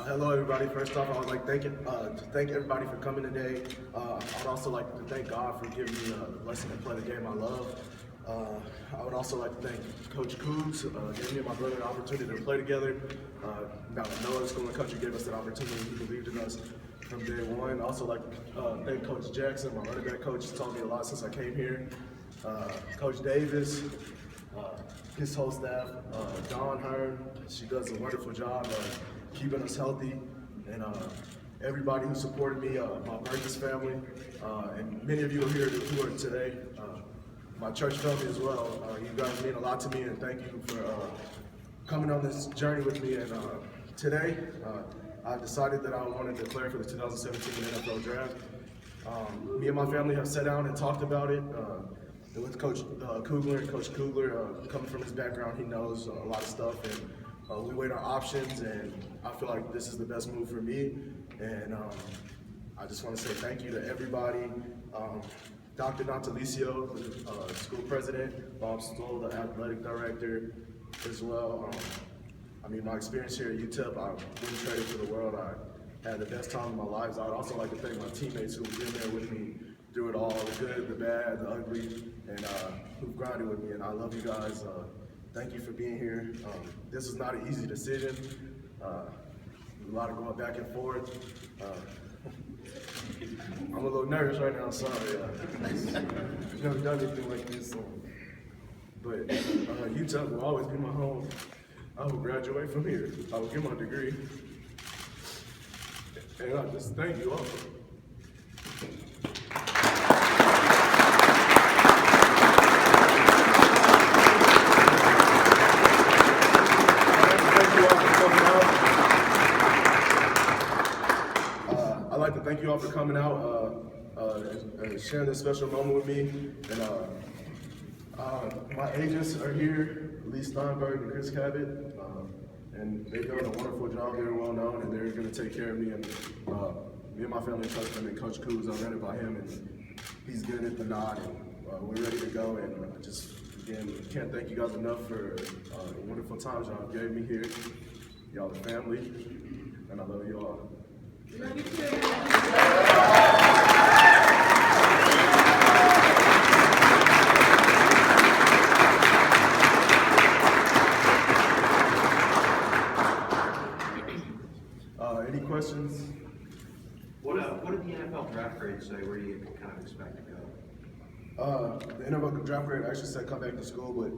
Hello, everybody. First off, I would like to thank everybody for coming today. I'd also like to thank God for giving me a lesson to play the game I love. I would also like to thank Coach Cougs, giving me and my brother the opportunity to play together. No other school in the country gave us that opportunity. He believed in us from day one. I also like to thank Coach Jackson, my running back coach. He's taught me a lot since I came here. Coach Davis, his whole staff, Dawn Hearn, she does a wonderful job keeping us healthy, and everybody who supported me, my Burgess family, and many of you are here who are today, my church family as well. You guys mean a lot to me, and thank you for coming on this journey with me. And today, I decided that I wanted to declare for the 2017 NFL Draft. Me and my family have sat down and talked about it. With Coach Kugler, and Coach Kugler, coming from his background, he knows a lot of stuff, and we weighed our options, and I feel like this is the best move for me. And I just want to say thank you to everybody. Dr. Natalicio, the school president, Bob Stoll, the athletic director, as well. I mean, my experience here at UTEP, I wouldn't trade it for the world. I had the best time of my life. I'd also like to thank my teammates who've been there with me through it all, the good, the bad, the ugly, and who've grinded with me. And I love you guys. Thank you for being here. This is not an easy decision. A lot of going back and forth. I'm a little nervous right now, sorry. I've never done anything like this. But UTEP will always be my home. I will graduate from here. I will get my degree. And I just thank you all. I'd like to thank you all for coming out and sharing this special moment with me. And my agents are here, Lee Steinberg and Chris Cabot, and they've done a wonderful job. They're well known, and they're going to take care of me. And me and my family trust them, and Coach Cougs, I ran it by him, and he's giving it the nod, and we're ready to go. And just, again, can't thank you guys enough for the wonderful times y'all gave me here. Y'all the family, and I love you all. Love you too. Any questions? What did the NFL draft grade say? Where do you kind of expect to go? The NFL draft grade actually said come back to school, but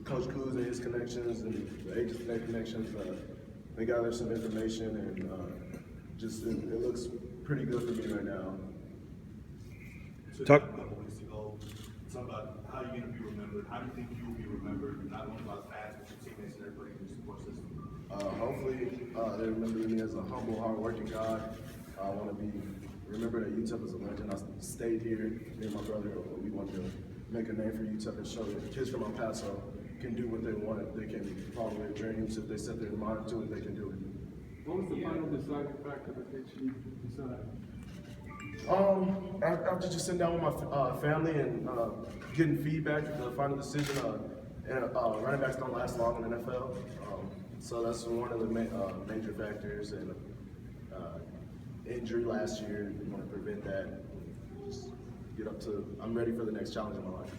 Coach Cougs and his connections and the agents and their connections, they gathered some information, and just it looks pretty good for me right now. Talk about how you're going to be remembered. How do you think you will be remembered, not only by fans, but your teammates and everybody in the support system? Hopefully, they remember me as a humble, hard-working guy. I want to be remembered at UTEP as a legend. I stayed here. Me and my brother, we wanted to make a name for UTEP and show that kids from El Paso can do what they want. They can follow their dreams. If they set their mind to it, they can do it. What was the final deciding factor that made you decide? After just sitting down with my family and getting feedback, the final decision, running backs don't last long in the NFL. So that's one of the major factors, and injury last year, we want to prevent that. Just I'm ready for the next challenge in my life.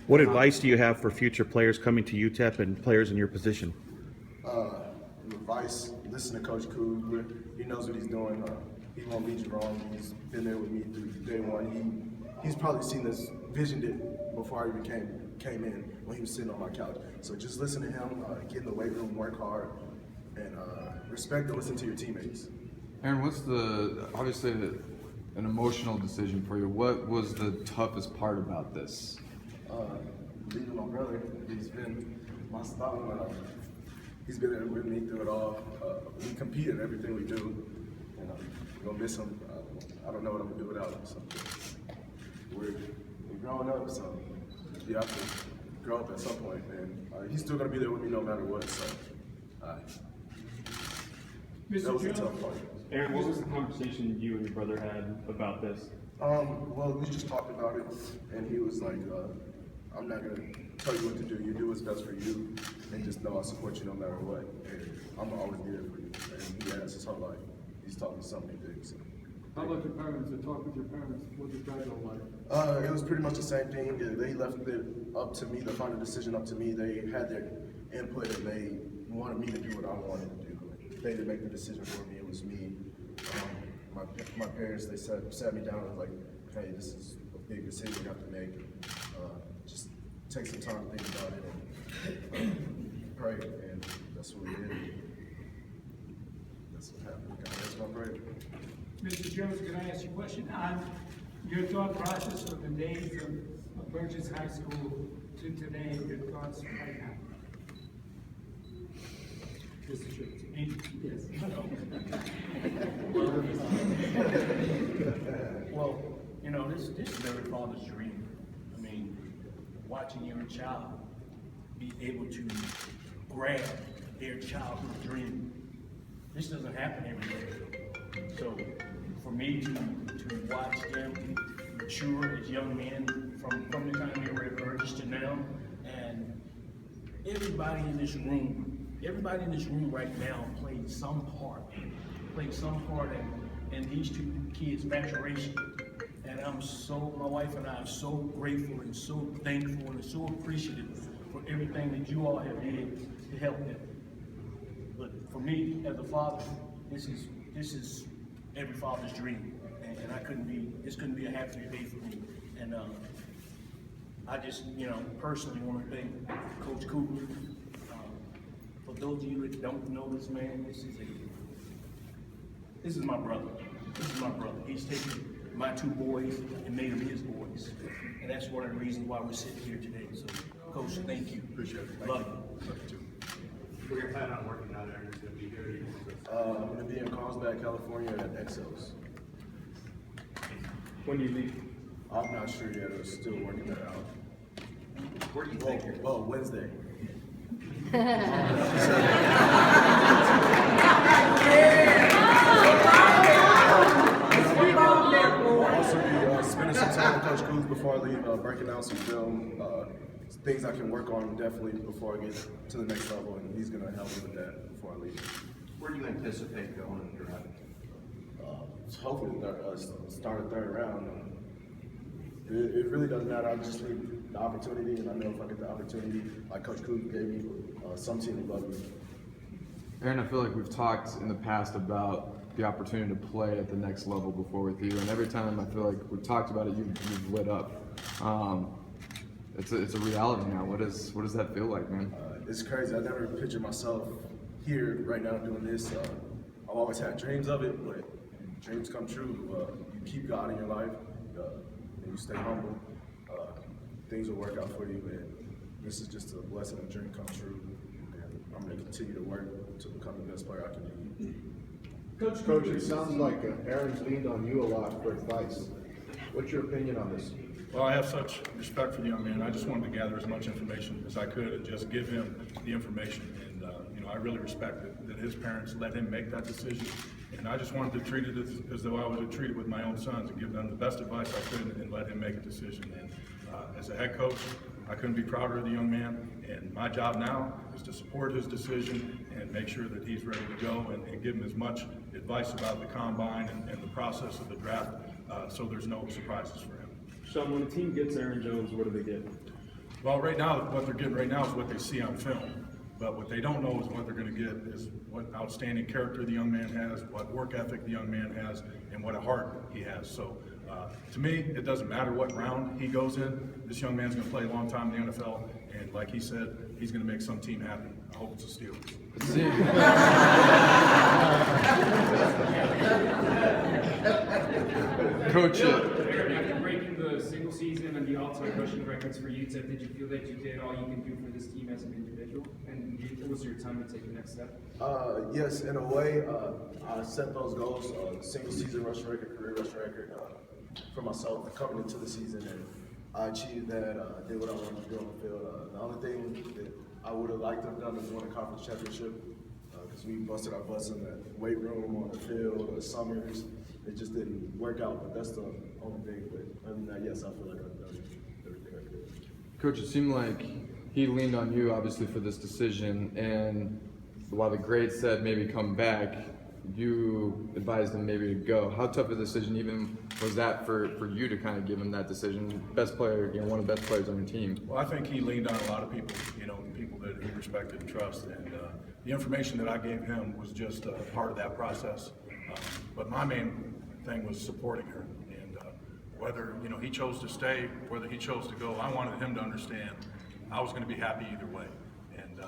What advice do you have for future players coming to UTEP and players in your position? Advice, listen to Coach Kugler. He knows what he's doing. He won't lead you wrong. He's been there with me through day one. He's probably seen this, visioned it before I even came in when he was sitting on my couch. So just listen to him, get in the weight room, work hard, and respect and listen to your teammates. Aaron, what's obviously an emotional decision for you? What was the toughest part about this? Leaving my brother. He's been my star. He's been there with me through it all. We compete in everything we do, and we're gonna miss him. I don't know what I'm gonna do without him. So we're growing up, so we have to grow up at some point, and he's still gonna be there with me no matter what. So that was the tough part. Aaron, what was the conversation you and your brother had about this? Well, we just talked about it, and he was like, I'm not gonna tell you what to do. You do what's best for you, and just know I support you no matter what. And I'm gonna always be there for you. And he has his whole he's taught me so many things. So. How about your parents? To talk with your parents, what did that go like? It was pretty much the same thing. They left it up to me, the final decision up to me. They had their input and they wanted me to do what I wanted to do. They didn't make the decision for me, it was me. My parents, they sat me down and was like, hey, this is a big decision you have to make. Just take some time to think about it and pray, and that's what we did. That's what happened. God, that's my prayer. Mr. Jones, can I ask you a question? On your thought process of the days of Burgess High School to today, your thoughts right now? Mr. Jones, yes. Well, you know, this is every father's dream. I mean, watching your child be able to grab their childhood dream. This doesn't happen every day. So for me to watch them mature as young men from the time they were at Burgess to now, and everybody in this room right now played some part in these two kids' maturation. And my wife and I are so grateful and so thankful and so appreciative for everything that you all have did to help them. But for me, as a father, this is every father's dream, and this couldn't be a happier day for me. And I just, personally want to thank Coach Cooper. For those of you that don't know this man, this is my brother. This is my brother. He's taken my two boys and made them his boys, and that's one of the reasons why we're sitting here today. So, Coach, thank you. Appreciate it. Love you. Where you're planning on working out there, you're going to be here. I'm going to be in Carlsbad, California at Exos. When do you leave? I'm not sure yet. I'm still working that out. Where do you think you're? Well, Wednesday. I'll also be spending some time with Coach Coons before I leave, breaking down some film, things I can work on definitely before I get to the next level, and he's going to help me with that before I leave. Where do you anticipate going in the draft? Hopefully, start a third round. It really doesn't matter. I just need the opportunity, and I know if I get the opportunity, like Coach Coons gave me, some team will love me. Aaron, I feel like we've talked in the past about the opportunity to play at the next level before with you, and every time I feel like we've talked about it, you've lit up. It's a reality now. What does that feel like, man? It's crazy. I never pictured myself here right now doing this. I've always had dreams of it, but dreams come true. You keep God in your life, and you stay humble. Things will work out for you, and this is just a blessing, a dream come true. And I'm going to continue to work to become the best player I can be. Coach, it sounds like Aaron's leaned on you a lot for advice. What's your opinion on this? Well, I have such respect for the young man. I just wanted to gather as much information as I could and just give him the information. And I really respect that his parents let him make that decision. And I just wanted to treat it as though I would have treated with my own sons and give them the best advice I could and let him make a decision. And as a head coach, I couldn't be prouder of the young man. And my job now is to support his decision and make sure that he's ready to go and give him as much advice about the combine and the process of the draft so there's no surprises for him. Sean, when a team gets Aaron Jones, what do they get? Well, right now, what they're getting right now is what they see on film. But what they don't know is what they're going to get is what outstanding character the young man has, what work ethic the young man has, and what a heart he has. So to me, it doesn't matter what round he goes in. This young man's going to play a long time in the NFL, and like he said, he's going to make some team happy. I hope it's the Steelers. Coach, After breaking the single season and the all-time rushing records for UTEP, did you feel that you did all you can do for this team as an individual? And was your time to take the next step? Yes, in a way, I set those goals, single season rushing record, career rushing record for myself coming into the season, and I achieved that. Did what I wanted to do on the field. The only thing that I would have liked to have done is win a conference championship because we busted our butts in the weight room, on the field, the summers. It just didn't work out, but that's the only thing. But other than that, yes, I feel like I've done everything I could. Coach, it seemed like he leaned on you, obviously, for this decision, and while the grades said maybe come back, you advised him maybe to go. How tough a decision even was that for you to kind of give him that decision? Best player, one of the best players on your team. Well, I think he leaned on a lot of people, people that he respected and trusted. And the information that I gave him was just part of that process. But my main thing was supporting her. And whether, he chose to stay, whether he chose to go, I wanted him to understand I was going to be happy either way. And,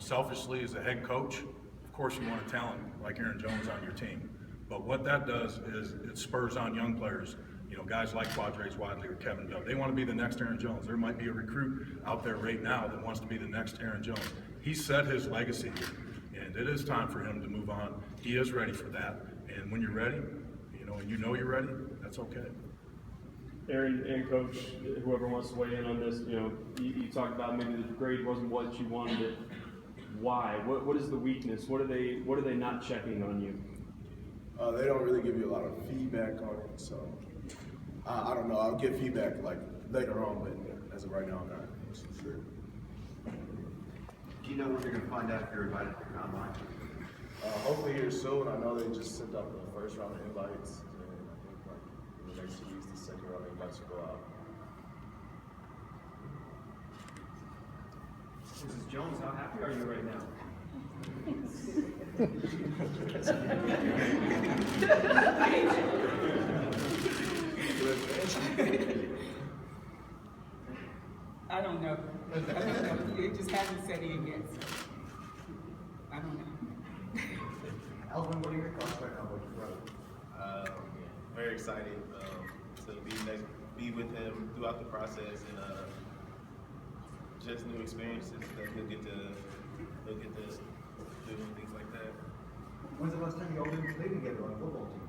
selfishly as a head coach, of course you want a talent like Aaron Jones on your team. But what that does is it spurs on young players, guys like Quadrace Wadley or Kevin Dove. They want to be the next Aaron Jones. There might be a recruit out there right now that wants to be the next Aaron Jones. He set his legacy here, and it is time for him to move on. He is ready for that. And when you're ready, and you're ready, that's okay. Aaron and Coach, whoever wants to weigh in on this, you talked about maybe the grade wasn't what you wanted it. Why? What is the weakness? What are they not checking on you? They don't really give you a lot of feedback on it, so I don't know. I'll get feedback like later on, but as of right now, I'm not sure. Do you know when you're going to find out if you're invited to the combine? Hopefully here soon. I know they just sent out the first round of invites, and I think like in the next 2 weeks, the second round of invites will go out. Mrs. Jones, how happy are you right now? I don't know. It just hasn't set in yet, so I don't know. Alvin, what are your thoughts right now with your brother? Very excited to be with him throughout the process and just new experiences that he'll get to do and things like that. When's the last time you all been played together on a football team?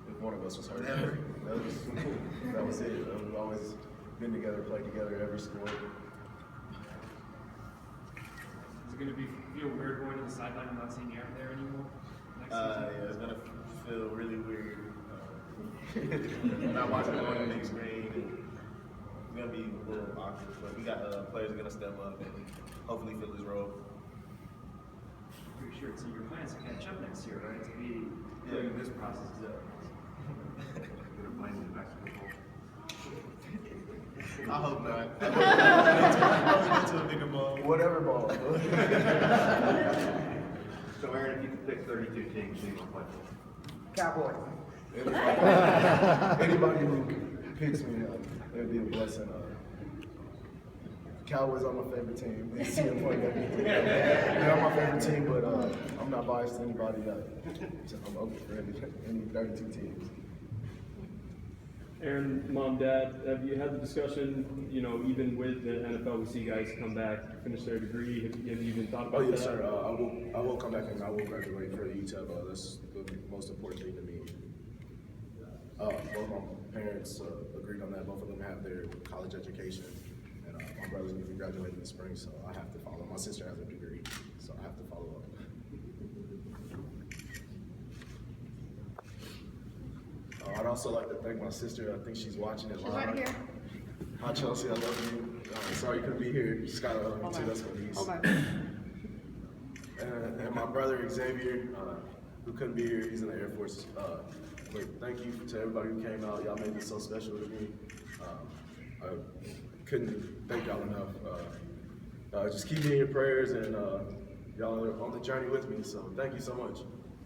If one of us was hurt. That was it. We've always been together, played together every sport. Is it going to feel weird going to the sideline and not seeing Aaron there anymore? Yeah, it's gonna feel really weird. Not watching him on the big screen. It's gonna be a little awkward, but we got players that are gonna step up and hopefully fill his role. Pretty sure it's in your plans to catch up next year, right? To be doing this process. Gonna play in the basketball. I hope not. I hope to a bigger ball. Whatever ball. So Aaron, if you could pick 32 teams, who you want to play for? Cowboys. Anybody who picks me, it would be a blessing. Cowboys are my favorite team. They're my favorite team, but I'm not biased to anybody. I'm open for any 32 teams. Aaron, Mom, Dad, have you had the discussion, even with the NFL, we see guys come back, finish their degree, have you even thought about that? Oh, yes, sir. I will come back and I will graduate for UTEP. That's the most important thing to me. Both my parents agreed on that. Both of them have their college education. And my brother's going to be graduating in the spring, so I have to follow. My sister has a degree, so I have to follow up. I'd also like to thank my sister. I think she's watching it live. She's right here. Hi, Chelsea. I love you. Sorry you couldn't be here. You just got to love me too. That's what it is. Okay. And my brother Xavier, who couldn't be here. He's in the Air Force. But thank you to everybody who came out. Y'all made this so special to me. I couldn't thank y'all enough. Just keep me in your prayers, and y'all are on the journey with me. So thank you so much.